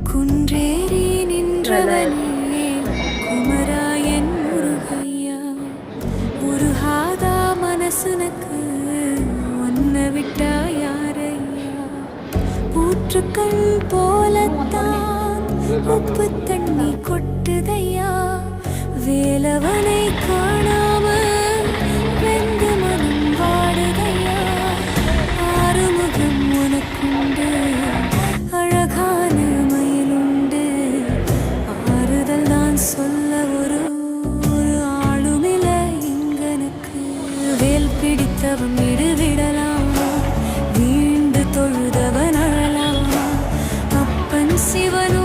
குன்றேறி நின்றவனே குமராயன் முருகையா உருகாதா மனசுனக்கு ஒன்ன விட்டா யாரையா ஊற்றுக்கள் போலத்தான் உப்பு தண்ணி கொட்டுதையா வேலவனை காணாம வெந்து மனம் வாடுதையா ஆறுமுகம் உனக்குண்டு அழகான மயிலுண்டு ஆறுதல் தான் சொல்ல ஒரு ஆளுமில இங்கனுக்கு வேல் பிடித்தவன் விடுவிடலாமா வீண்டு தொழுதவன் அழலாமா அப்பன் சிவனு